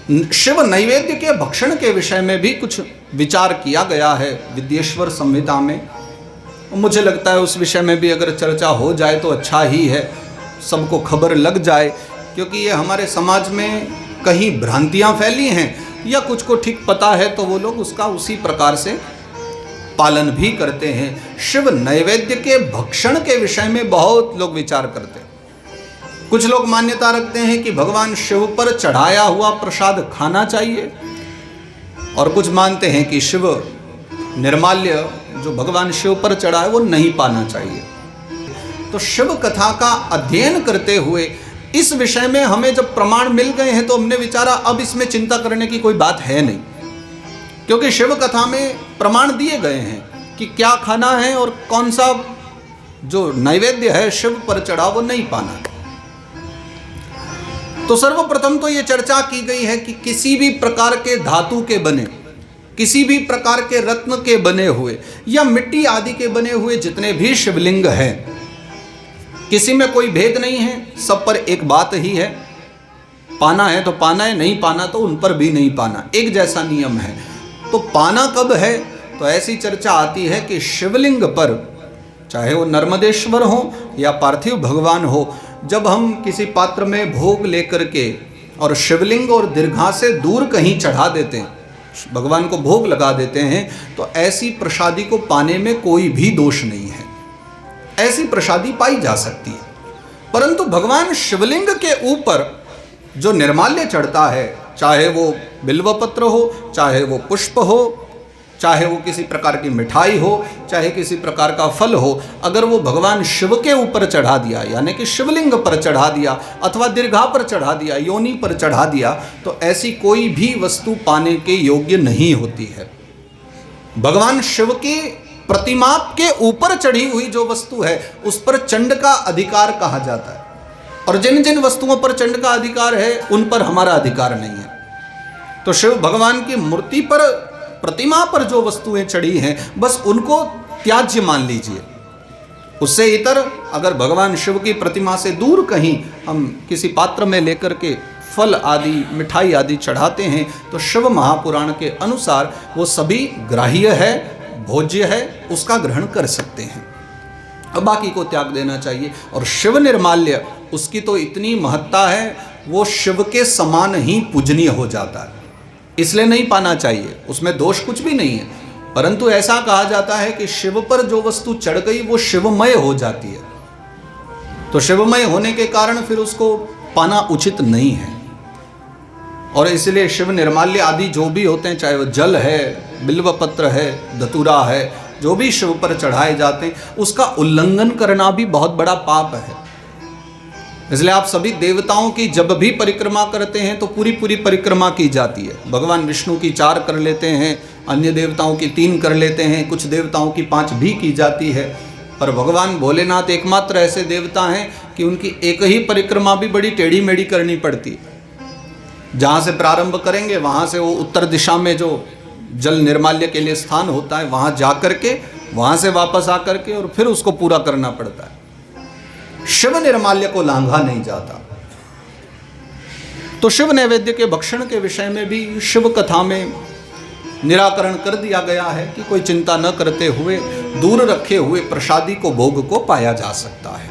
शिव नैवेद्य के भक्षण के विषय में भी कुछ विचार किया गया है विद्येश्वर संहिता में। मुझे लगता है उस विषय में भी अगर चर्चा हो जाए तो अच्छा ही है, सबको खबर लग जाए, क्योंकि ये हमारे समाज में कहीं भ्रांतियां फैली हैं या कुछ को ठीक पता है तो वो लोग उसका उसी प्रकार से पालन भी करते हैं। शिव नैवेद्य के भक्षण के विषय में बहुत लोग विचार करते हैं। कुछ लोग मान्यता रखते हैं कि भगवान शिव पर चढ़ाया हुआ प्रसाद खाना चाहिए, और कुछ मानते हैं कि शिव निर्माल्य जो भगवान शिव पर चढ़ा है वो नहीं पाना चाहिए। तो शिव कथा का अध्ययन करते हुए इस विषय में हमें जब प्रमाण मिल गए हैं तो हमने विचारा अब इसमें चिंता करने की कोई बात है नहीं, क्योंकि शिव कथा में प्रमाण दिए गए हैं कि क्या खाना है और कौन सा जो नैवेद्य है शिव पर चढ़ा वो नहीं पाना है। तो सर्वप्रथम तो ये चर्चा की गई है कि किसी भी प्रकार के धातु के बने, किसी भी प्रकार के रत्न के बने हुए या मिट्टी आदि के बने हुए जितने भी शिवलिंग हैं, किसी में कोई भेद नहीं है, सब पर एक बात ही है, पाना है तो पाना है, नहीं पाना तो उन पर भी नहीं पाना, एक जैसा नियम है। तो पाना कब है? तो ऐसी चर्चा आती है कि शिवलिंग पर, चाहे वो नर्मदेश्वर हो या पार्थिव भगवान हो, जब हम किसी पात्र में भोग लेकर के और शिवलिंग और दीर्घा से दूर कहीं चढ़ा देते हैं, भगवान को भोग लगा देते हैं, तो ऐसी प्रसादी को पाने में कोई भी दोष नहीं है, ऐसी प्रसादी पाई जा सकती है। परंतु भगवान शिवलिंग के ऊपर जो निर्माल्य चढ़ता है, चाहे वो बिल्वपत्र हो, चाहे वो पुष्प हो, चाहे वो किसी प्रकार की मिठाई हो, चाहे किसी प्रकार का फल हो, अगर वो भगवान शिव के ऊपर चढ़ा दिया, यानी कि शिवलिंग पर चढ़ा दिया अथवा दीर्घा पर चढ़ा दिया, योनि पर चढ़ा दिया, तो ऐसी कोई भी वस्तु पाने के योग्य नहीं होती है। भगवान शिव की प्रतिमा के ऊपर चढ़ी हुई जो वस्तु है उस पर चंड का अधिकार कहा जाता है, और जिन जिन वस्तुओं पर चंड का अधिकार है उन पर हमारा अधिकार नहीं है। तो शिव भगवान की मूर्ति पर, प्रतिमा पर जो वस्तुएं चढ़ी हैं, बस उनको त्याज्य मान लीजिए। उससे इतर अगर भगवान शिव की प्रतिमा से दूर कहीं हम किसी पात्र में लेकर के फल आदि, मिठाई आदि चढ़ाते हैं, तो शिव महापुराण के अनुसार वो सभी ग्राह्य है, भोज्य है, उसका ग्रहण कर सकते हैं, अब बाकी को त्याग देना चाहिए। और शिव निर्माल्य, उसकी तो इतनी महत्ता है, वो शिव के समान ही पूजनीय हो जाता है, इसलिए नहीं पाना चाहिए, उसमें दोष कुछ भी नहीं है। परंतु ऐसा कहा जाता है कि शिव पर जो वस्तु चढ़ गई वो शिवमय हो जाती है, तो शिवमय होने के कारण फिर उसको पाना उचित नहीं है। और इसलिए शिव निर्माल्य आदि जो भी होते हैं, चाहे वो जल है, बिल्वपत्र है, धतूरा है, जो भी शिव पर चढ़ाए जाते हैं, उसका उल्लंघन करना भी बहुत बड़ा पाप है। इसलिए आप सभी देवताओं की जब भी परिक्रमा करते हैं तो पूरी पूरी परिक्रमा की जाती है। भगवान विष्णु की 4 कर लेते हैं, अन्य देवताओं की 3 कर लेते हैं, कुछ देवताओं की 5 भी की जाती है। पर भगवान भोलेनाथ एकमात्र ऐसे देवता हैं कि उनकी एक ही परिक्रमा भी बड़ी टेढ़ी मेढ़ी करनी पड़ती है। जहाँ से प्रारंभ करेंगे वहाँ से वो उत्तर दिशा में जो जल निर्माल्य के लिए स्थान होता है वहाँ जा कर के, वहाँ से वापस आ कर के और फिर उसको पूरा करना पड़ता है। शिव निर्माल्य को लांघा नहीं जाता। तो शिव नैवेद्य के भक्षण के विषय में भी शिव कथा में निराकरण कर दिया गया है कि कोई चिंता न करते हुए, दूर रखे हुए प्रसादी को, भोग को पाया जा सकता है।